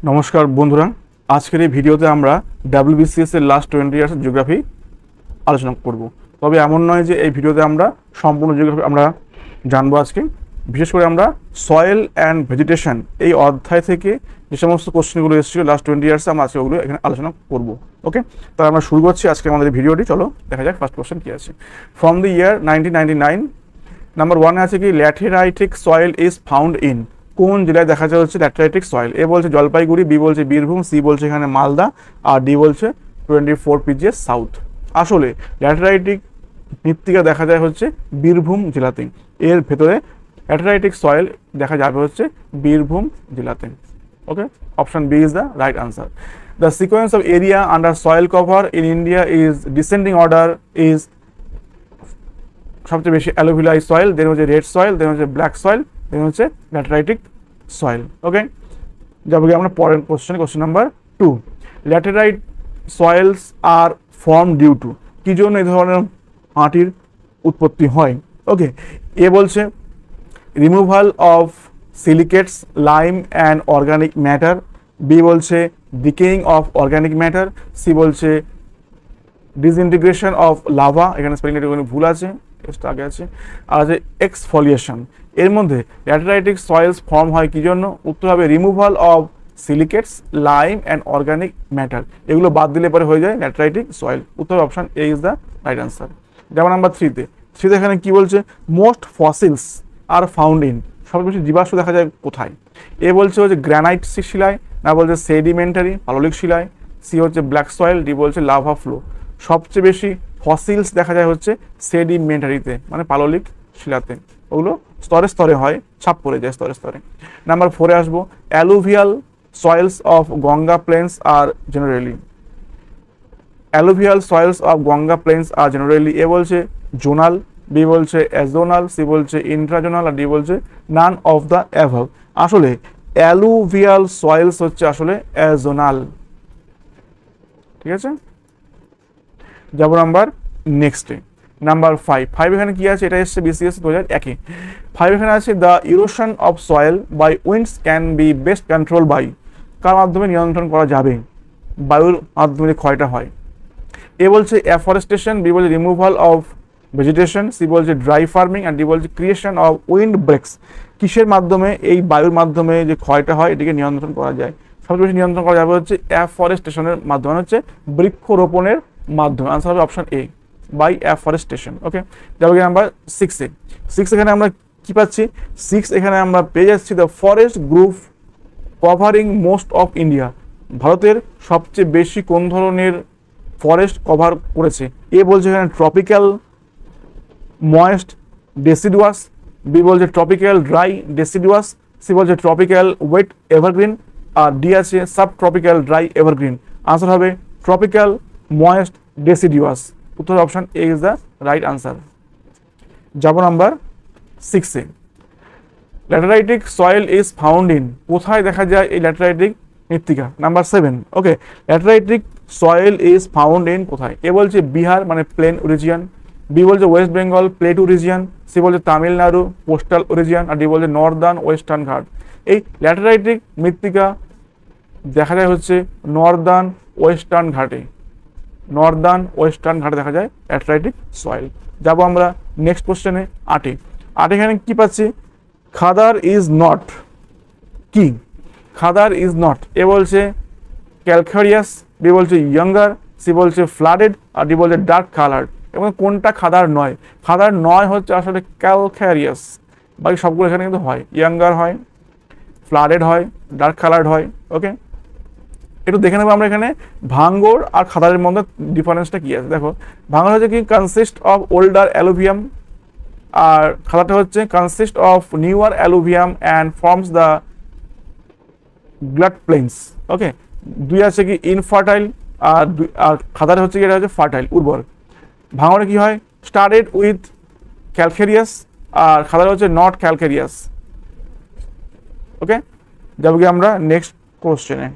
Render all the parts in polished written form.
নমস্কার বন্ধুরা, আজকের এই ভিডিওতে আমরা WBCS এর লাস্ট 20 ইয়ার্সের জিওগ্রাফি আলোচনা করব। তবে এমন নয় যে এই ভিডিওতে আমরা সম্পূর্ণ জিওগ্রাফি আমরা জানবো। আজকে বিশেষ করে আমরা সয়েল অ্যান্ড ভেজিটেশন এই অধ্যায় থেকে যে সমস্ত কোশ্চেনগুলো এসেছিল লাস্ট 20 ইয়ার্সে আমরা আজকে ওগুলো এখানে আলোচনা করব। ওকে, তাহলে আমরা শুরু করছি আজকে আমাদের ভিডিওটি। চলো দেখা যাক ফার্স্ট কোশ্চেন কী আছে। ফ্রম দ্য ইয়ার 1999 নাম্বার 1 আছে কি ল্যাটেরাইটিক সয়েল ইজ ফাউন্ড ইন, কোন জেলায় দেখা যাচ্ছে হচ্ছে ল্যাটেরাইটিক সয়েল? এ বলছে জলপাইগুড়ি, বি বলছে বীরভূম, সি বলছে এখানে মালদা, আর ডি বলছে 24 PGS সাউথ। আসলে ল্যাটেরাইটিক মৃত্তিকা দেখা যায় হচ্ছে বীরভূম জেলাতে। এর ভেতরে ল্যাটেরাইটিক সয়েল দেখা যাবে হচ্ছে বীরভূম জেলাতে। Okay, option B is the right answer. The sequence of area under soil cover in India is descending order is, সবচেয়ে বেশি অ্যালুভিয়াল সয়েল, দেন হচ্ছে রেড সয়েল, দেন হচ্ছে ব্ল্যাক সয়েল, দেন হচ্ছে ল্যাটেরাইটিক সয়েল। ওকে, যাবো আমরা পরের question number 2। Laterite soils are form due to, কি জন্য এই ধরনের মাটির উৎপত্তি হয়? ওকে, এ বলছে removal of silicates, lime and organic matter, B বলছে decaying of organic matter, C বলছে ডিসইন্টিগ্রেশন অফ লাভা, এখানে স্পেলিংটা একটু ভুল আছে, আগে আছে, আর আছে এক্সফলিয়েশন। এর মধ্যে ল্যাটেরাইটিক সয়েলস ফর্ম হয় কি জন্য? উত্তর হবে removal of silicates, lime and organic matter. এগুলো বাদ দিলে পরে হয়ে যায় ল্যাটেরাইটিক সয়েল। উত্তর option A is the right answer. যেমন নাম্বার 3তে এখানে কি বলছে most fossils are found in, সবচেয়ে বেশি জীবাশ্ম দেখা যায় কোথায়? এ বলছে হচ্ছে গ্রানাইট শিলায়, না বলছে সেডিমেন্টারি পাললিক শিলায়, সি হচ্ছে ব্ল্যাক সয়েল, ডি বলছে লাভা ফ্লো। সবচেয়ে বেশি ফসিলস দেখা যায় হচ্ছে সেডিমেন্টারিতে, মানে পাললিক শিলাতে। ওগুলো স্তরে স্তরে হয়, ছাপ পড়ে যায় স্তরে স্তরে। নাম্বার 4-এ আসবো alluvial soils of Ganga plains are generally, alluvial soils of Ganga plains are generally. A বলছে জোনাল, বি বলছে অ্যাজোনাল, সি বলছে ইন্ট্রাজোনাল, আর ডি বলছে নান অফ দ্য অ্যাভাব। আসলে অ্যালুভিয়াল সয়েলস হচ্ছে আসলে অ্যাজোনাল। ঠিক আছে, যাবো নাম্বার নেক্সটে, নাম্বার 5 এখানে কি আছে? এটা এসছে BCS 2001-এ। 5 এখানে আছে the erosion of soil by winds can be best control by, কার মাধ্যমে নিয়ন্ত্রণ করা যাবে? বায়ুর মাধ্যমে ক্ষয়টা হয়। এ বলছে অ্যাফরেস্টেশন, বি বলছে রিমুভাল অফ ভেজিটেশন, সি বলছে ড্রাই ফার্মিং, আর ডি বলছে ক্রিয়েশন অফ উইন্ড ব্রেকস। কিসের মাধ্যমে এই বায়ুর মাধ্যমে যে ক্ষয়টা হয় এটিকে নিয়ন্ত্রণ করা যায়? সবচেয়ে বেশি নিয়ন্ত্রণ করা যাবে হচ্ছে অ্যাফরেস্টেশনের মাধ্যমে, হচ্ছে বৃক্ষরোপণের মাধ্যমে। আনসার হবে অপশন এ, বাই অ্যাফরেস্টেশন। ওকে, যাবো নাম্বার 6-এ। এখানে আমরা কি পাচ্ছি? 6 এখানে আমরা পেয়ে যাচ্ছি the forest group covering most of India. ভারতের সবচেয়ে বেশি কোন ধরনের ফরেস্ট কভার করেছে? এ বলছে এখানে ট্রপিক্যাল ময়েস্ট ডেসিডুয়াস, বি বলছে ট্রপিক্যাল ড্রাই ডেসিডুয়াস, সি বলছে ট্রপিক্যাল ওয়েট এভারগ্রিন, আর ডি আছে sub tropical dry evergreen. Answer হবে ট্রপিক্যাল ময়েস্ট ডেসিডুয়াস। উত্তর option A is the right answer. যাব নাম্বার 6-এ। Lateritic soil is found in, কোথায় দেখা যায় এই ল্যাটেরাইটিক মৃত্তিকা? Number 7। Okay, lateritic soil is found in কোথায়? এ বলছে বিহার মানে প্লেন রিজিয়ন, বি বলছে West Bengal plateau region, C বলছে তামিলনাড়ু কোস্টাল রিজিয়ন, আর ডি বলছে নর্দার্ন ওয়েস্টার্ন ঘাট। এই ল্যাটেরাইটিক মৃত্তিকা দেখা যায় হচ্ছে নর্দার্ন ওয়েস্টার্ন ঘাটে, নর্দার্ন ওয়েস্টার্ন ঘাটে দেখা যায় ল্যাটেরাইটিক সয়েল। যাবো আমরা নেক্সট কোশ্চেনে 8-এ। এখানে কি পাচ্ছি? খাদার ইজ নট, কি খাদার ইজ নট? এ বলছে ক্যালকেরিয়াস, বি বলছে ইয়াঙ্গার, সি বলছে ফ্লাডেড, আর ডি বলছে ডার্ক কালার্ড। এবং কোনটা খাদার নয়? খাদার নয় হচ্ছে আসলে ক্যালকেরিয়াস, বাকি সবগুলো এখানে কিন্তু হয়, ইয়াঙ্গার হয়, ফ্লাডেড হয়, ডার্ক কালার্ড হয়। ওকে, একটু দেখে নেবো আমরা এখানে ভাঙ্গর আর খাদারের মধ্যে ডিফারেন্সটা কি আছে। দেখো, ভাঙ্গর হচ্ছে কি কনসিস্ট অফ ওল্ডার অ্যালুভিয়াম, আর খাদারটা হচ্ছে consist of newer alluvium and forms the glad plains. Okay, দুই আছে কি ইনফার্টাইল, আর খাদারে হচ্ছে কি এটা হচ্ছে ফার্টাইল, উর্বর। ভাঙরে কি হয়? স্টার্টেড উইথ ক্যালকেরিয়াস, আর খাদারে হচ্ছে নট ক্যালকেরিয়াস। ওকে, যাবো কি আমরা নেক্সট কোশ্চেনে।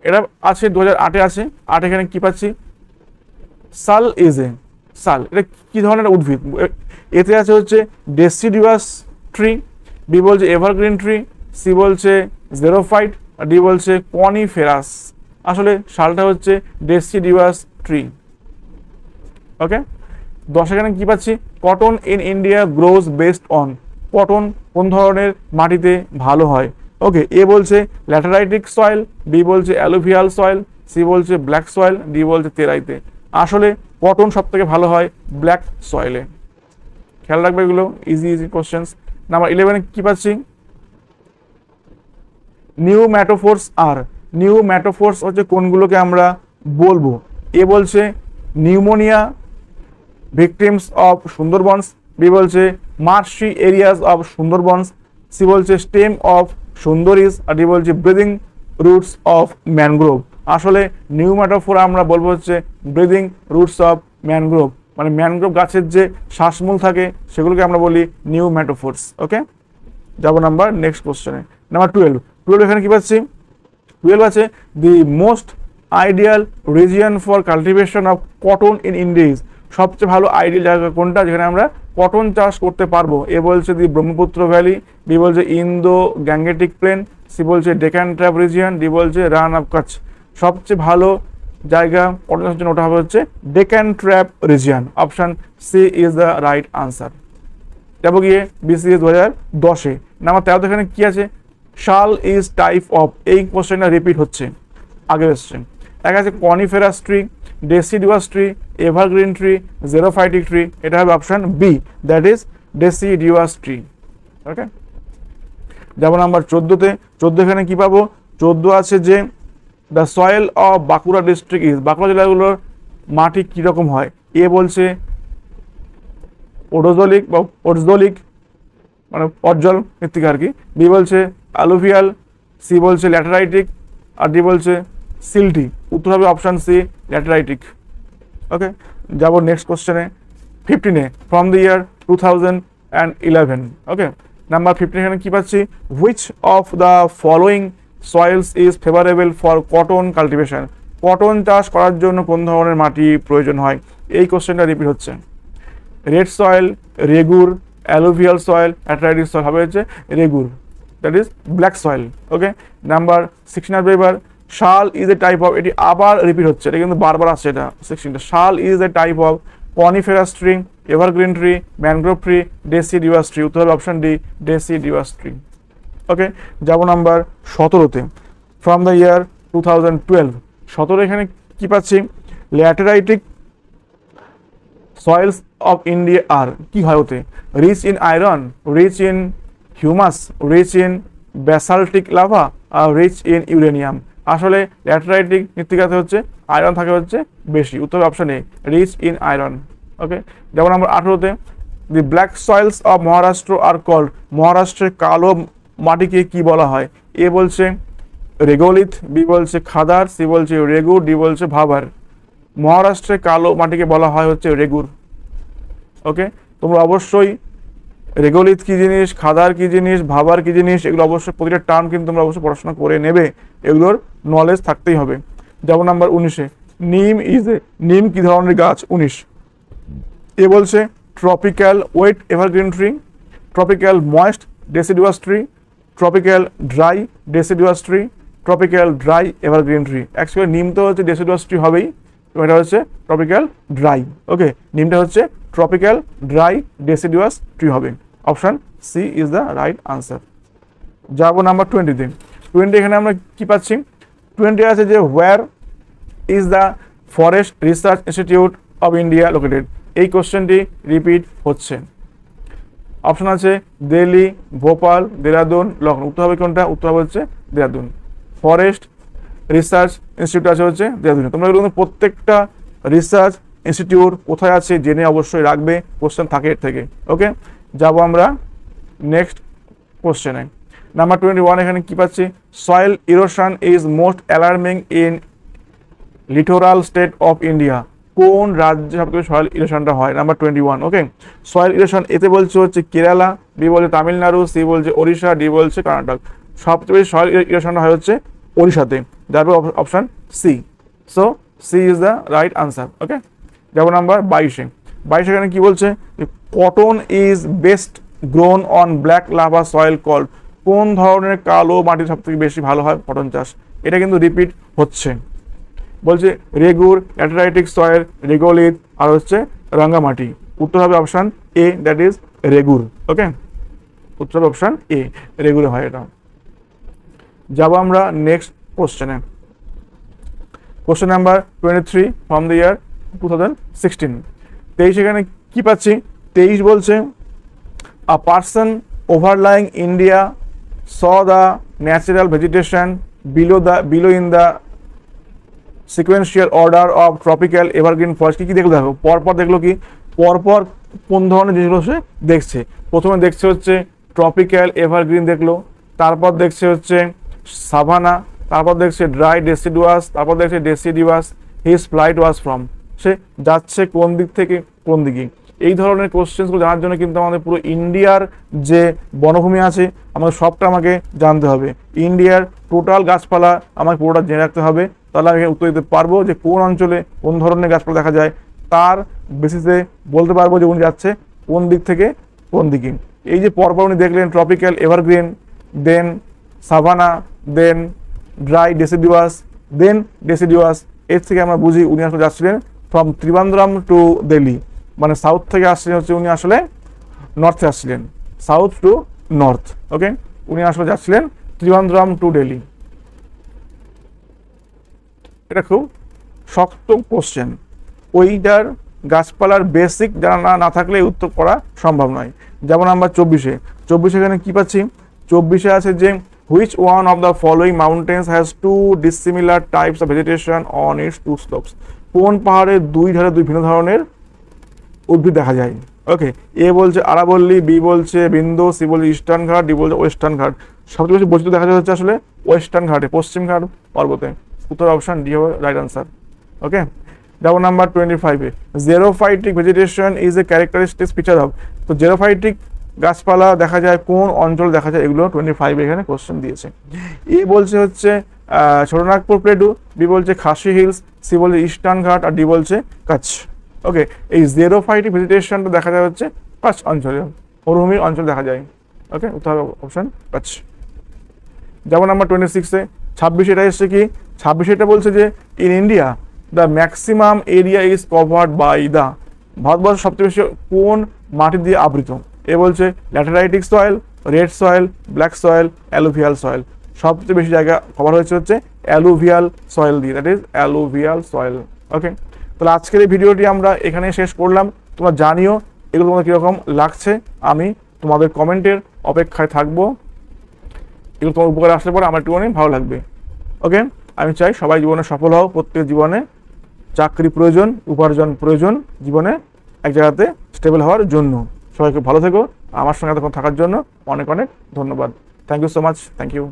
এটা আছে 2008-এ আছে। 8 এখানে কি পাচ্ছি? সাল ইজ এ, সাল এটা কি ধরনের উদ্ভিদ? এতে আছে হচ্ছে ডেসিডুয়াস ট্রি, বি বলছে এভারগ্রিন ট্রি, সি বলছে জেরোফাইট, ডি বলছে কনিফেরাস। আসলে শালটা হচ্ছে ডেসিডিউয়াস ট্রি। ওকে, 10 এখানে কি পাচ্ছি, cotton in India grows based on, cotton কোন ধরনের মাটিতে ভালো হয়। ওকে, এ বলছে ল্যাটেরাইটিক সয়েল, বি বলছে অ্যালুভিয়াল সয়েল, সি বলছে ব্ল্যাক সয়েল, ডি বলছে তেরাইতে। আসলে কটন সব থেকে ভালো হয় ব্ল্যাক সয়েলে। খেয়াল রাখবে এগুলো, ইজি ইজি কোশ্চেন্স। নাম্বার 11 কি পাচ্ছি, নিউ ম্যাটোফোর্স আর, নিউ ম্যাটোফোর্স হচ্ছে কোনগুলোকে আমরা বলবো। এ বলছে pneumonia victims of Sundarbans, B বলছে marshy areas of Sundarbans, C বলছে স্টেম অফ সুন্দরীজ, আর ডি বলছে ব্রিদিং রুটস অফ ম্যানগ্রোভ। আসলে নিউ ম্যাটোফোর আমরা বলবো হচ্ছে ব্রিদিং রুটস অফ ম্যানগ্রোভ, মানে ম্যানগ্রোভ গাছের যে শ্বাসমূল থাকে সেগুলোকে আমরা বলি নিউ ম্যাটোফোর্স। ওকে, যাবো নাম্বার নেক্সট কোশ্চেনে। নাম্বার 12 এখানে কি পাচ্ছি, 12 আছে the most ideal region for cultivation of cotton in India. সবচেয়ে ভালো আইডিয়াল জায়গা কোনটা যেখানে আমরা কটন চাষ করতে পারবো। এ বলছে দি ব্রহ্মপুত্র ভ্যালি, বি বলছে ইন্দো গ্যাঙ্গেটিক প্লেন, সি বলছে ডেকান ট্র্যাপ রিজিয়ন, ডি বলছে রান অফ কচ্ছ। সবচেয়ে ভালো জায়গা কটন চাষের জন্য ওটা হবে হচ্ছে Deccan trap region. Option C is the right answer. যাবো গিয়ে বিসিএস 2010-এ। নাম্বার 13 এখানে কি আছে, শাল ইজ টাইপ অফ, এই কোশ্চেনটা রিপিট হচ্ছে, আগে এসছে। এক আছে coniferous tree, deciduous tree, evergreen tree, xerophytic tree. এটা হবে option B, that is deciduous tree. Okay, যাবো নাম্বার 14-তে। 14 এখানে কি পাবো, 14 আছে যে the soil of Bankura district is, Bankura জেলাগুলোর মাটি কীরকম হয়। এ বলছে ওডোজলিক বা ওডজলিক, মানে পর্জল মৃত্তিকা আর কি, বি বলছে অ্যালুভিয়াল, সি বলছে ল্যাটেরাইটিক, আর ডি বলছে সিল্টি। উত্তর হবে অপশন সি, ল্যাটেরাইটিক। ওকে, যাবো নেক্সট কোশ্চেনে। 15-এ from the year 2011। Okay, number 15 এখানে কি পাচ্ছি, which of the following soils is favourable for cotton cultivation, cotton চাষ করার জন্য কোন ধরনের মাটি প্রয়োজন হয়। এই কোশ্চেনটা রিপিট হচ্ছে। Red soil, regur, alluvial soil, lateritic soil. হবে হচ্ছে regur, that is black soil. Okay, number 16 আসবে এবার, শাল ইজ এ টাইপ অফ, এটি আবার রিপিট হচ্ছে, এটা কিন্তু বারবার আসছে এটা 16টা। Sal is a type of coniferous tree, evergreen tree, mangrove tree, deciduous tree. উত্তর হবে option D, deciduous tree. Okay, যাবো নাম্বার 17-তে ফ্রম দ্য ইয়ার 2012। 17 এখানে কি পাচ্ছি, ল্যাটেরাইটিক সয়েলস অফ ইন্ডিয়া আর, কি হয় ওতে, rich in iron, rich in humus, rich in basaltic lava, আর রিচ ইন ইউরেনিয়াম। আসলে ল্যাটেরাইটিক মৃত্তিকাতে হচ্ছে আয়রন থাকে হচ্ছে বেশি। উত্তর option A, rich in iron. ওকে, যেমন নাম্বার 18-তে, the black soils of Maharashtra are called, মহারাষ্ট্রের কালো মাটিকে কি বলা হয়। এ বলছে রেগোলিথ, বি বলছে খাদার, সি বলছে রেগুর, ডি বলছে ভাবার। মহারাষ্ট্রের কালো মাটিকে বলা হয় হচ্ছে রেগুর। ওকে, তোমরা অবশ্যই রেগোলিথ কি জিনিস, খাদার কি জিনিস, ভাবার কি জিনিস, এগুলো অবশ্যই প্রতিটা টার্ম কিন্তু তোমরা অবশ্যই পড়াশোনা করে নেবে, এগুলোর নলেজ থাকতেই হবে। যেমন নাম্বার 19-এ, নিম ইজ এ, নিম কি ধরনের গাছ। 19 এ বলছে tropical wet evergreen tree, tropical moist deciduous tree, tropical dry deciduous tree, tropical dry evergreen tree. Actually নিম তো হচ্ছে ডেসিডুয়াস ট্রি হবেই, তো এটা হচ্ছে ট্রপিক্যাল ড্রাই। ওকে, নিমটা হচ্ছে ট্রপিক্যাল ড্রাই ডেসিডুয়াস ট্রি হবে। Option C is the right answer. যাবো নাম্বার 20-তে। 20 এখানে আমরা কি পাচ্ছি, 20 আছে যে where is the forest research institute of India located. এই কোশ্চেনটি রিপিট হচ্ছে। অপশন আছে দিল্লি, ভোপাল, দেরাদুন, লখনৌ। উত্তর হবে কোনটা, উত্তর হবে হচ্ছে দেরাদুন। ফরেস্ট রিসার্চ ইনস্টিটিউট আছে হচ্ছে দেরাদুনে। তোমরা কিন্তু প্রত্যেকটা রিসার্চ ইনস্টিটিউট কোথায় আছে জেনে অবশ্যই রাখবে, কোশ্চেন থাকে এর থেকে। ওকে, যাবো আমরা নেক্সট কোশ্চেনে। নাম্বার 21 এখানে কি পাচ্ছি, soil erosion is most alarming in littoral state of India. কোন রাজ্যে সবথেকে সয়েল ইরোশনটা হয়। নাম্বার 21। ওকে, সয়েল ইরোশন এতে বলছে হচ্ছে কেরালা, বি বলছে তামিলনাড়ু, সি বলছে ওড়িশা, ডি বলছে কর্ণাটক। সবচেয়ে বেশি সয়েল ইরোশনটা হয় হচ্ছে ওড়িশাতে, যার option C. So C is the right answer. Okay, যাবো নাম্বার 22-এ। 22 এখানে কি বলছে, cotton is best grown on black lava soil called, কোন ধরনের কালো মাটি সব থেকে বেশি ভালো হয় পটন চাষ? এটা কিন্তু রিপিট হচ্ছে, বলছে রেগুর, ল্যাটেরাইটিক সয়েল, রেগোলিথ আর হচ্ছে রাঙ্গামাটি। উত্তর হবে option A, that is regur. Okay, উত্তর অপশন এ, রেগুরে হয় এটা। যাব আমরা নেক্সট কোশ্চেনে। Question number 23 from the year 2016। 23 এখানে কি পাচ্ছি? 23 বলছে a person overlying India saw the natural vegetation below in the sequential order of tropical evergreen forest. কি দেখলো? দেখো পরপর দেখলো কি, পরপর কোন ধরনের জিনিসগুলো সে দেখছে। প্রথমে দেখছে হচ্ছে ট্রপিক্যাল এভারগ্রিন দেখলো, তারপর দেখছে হচ্ছে সাভানা, তারপর দেখছে ড্রাই ডেসিডুয়াস, তারপর দেখছে deciduous. His flight was from, সে যাচ্ছে কোন দিক থেকে কোন দিকে। এই ধরনের কোশ্চেন্সগুলো জানার জন্য কিন্তু আমাদের পুরো ইন্ডিয়ার যে বনভূমি আছে আমাদের সবটা আমাকে জানতে হবে। ইন্ডিয়ার টোটাল গাছপালা আমাকে পুরোটা জেনে রাখতে হবে, তাহলে আমি উত্তর দিতে পারবো যে কোন অঞ্চলে কোন ধরনের গাছপালা দেখা যায়, তার বেসিসে বলতে পারবো যে উনি যাচ্ছে কোন দিক থেকে কোন দিকে। এই যে পরপর উনি দেখলেন ট্রপিক্যাল এভারগ্রিন, দেন সাভানা, দেন ড্রাই ডেসিডুয়াস, দেন ডেসিডুয়াস, এর থেকে আমরা বুঝি উনি আসলে যাচ্ছিলেন ফ্রম ত্রিবান্দ্রম টু দিল্লি, মানে সাউথ থেকে আসছিলেন হচ্ছে উনি আসলে নর্থে আসছিলেন, সাউথ টু নর্থ। ওকে, উনি আসলে যাচ্ছিলেন ত্রিবান্দ্রম টু দিল্লি। এটা খুব শক্ত কোশ্চেন, ওইটার গাছপালার বেসিক জানা না থাকলে উত্তর করা সম্ভব নয়। যেমন আমরা 24 এখানে কি পাচ্ছি? 24 আছে যে which one of the following mountains has two dissimilar types of vegetation on its two slopes. কোন পাহাড়ের দুই ধারে দুই ভিন্ন ধরনের উদ্ভিদ দেখা যায়? ওকে, এ বলছে আরাবল্লী, বি বলছে বিন্দু, সি বলছে ইস্টার্ন ঘাট, ডি বলছে ওয়েস্টার্ন ঘাট। সবচেয়ে বেশি বৈচিত্র্য দেখা যাচ্ছে আসলে ওয়েস্টার্ন ঘাটে, পশ্চিম ঘাট পর্বতে। উত্তর অপশন ডি হবে রাইট আনসার। ওকে, যাবো নাম্বার 25-এ। Xerophytic vegetation is a characteristic feature of. তো জেরোফাইটিক গাছপালা দেখা যায় কোন অঞ্চল দেখা যায়, এগুলো 25 এখানে কোশ্চেন দিয়েছে। এ বলছে হচ্ছে ছোটনাগপুর প্লেটু, বি বলছে খাসি হিলস, সি বলছে ইস্টার্ন ঘাট আর ডি বলছে কচ্ছ। ওকে, এই জেরোফাইটিক ভেজিটেশনটা দেখা যায় হচ্ছে কচ্ছ অঞ্চলে, মরুভূমির অঞ্চল দেখা যায়। ওকে, উত্তর অপশন কচ্ছ। যেমন নাম্বার 26-এ 26 এটা এসছে কি? 26 এটা বলছে যে in India the maximum area is covered by the, ভারতবর্ষ সবচেয়ে বেশি কোন মাটি দিয়ে আবৃত? এ বলছে lateritic soil, red soil, black soil, alluvial soil. সবচেয়ে বেশি জায়গা কভার হয়েছে হচ্ছে অ্যালুভিয়াল সয়েল দিয়ে, that is alluvial soil. Okay, তাহলে আজকের এই ভিডিওটি আমরা এখানে শেষ করলাম। তোমরা জানিও এগুলো তোমাদের কীরকম লাগছে, আমি তোমাদের কমেন্টের অপেক্ষায় থাকবো। এগুলো তোমার উপকারে আসলে পরে আমার একটুখানি ভালো লাগবে। ওকে, আমি চাই সবাই জীবনে সফল হও, প্রত্যেক জীবনে চাকরি প্রয়োজন, উপার্জন প্রয়োজন, জীবনে এক জায়গাতে স্টেবল হওয়ার জন্য। সবাইকে ভালো থেকো, আমার সঙ্গে এতক্ষণ থাকার জন্য অনেক অনেক ধন্যবাদ। Thank you so much, thank you.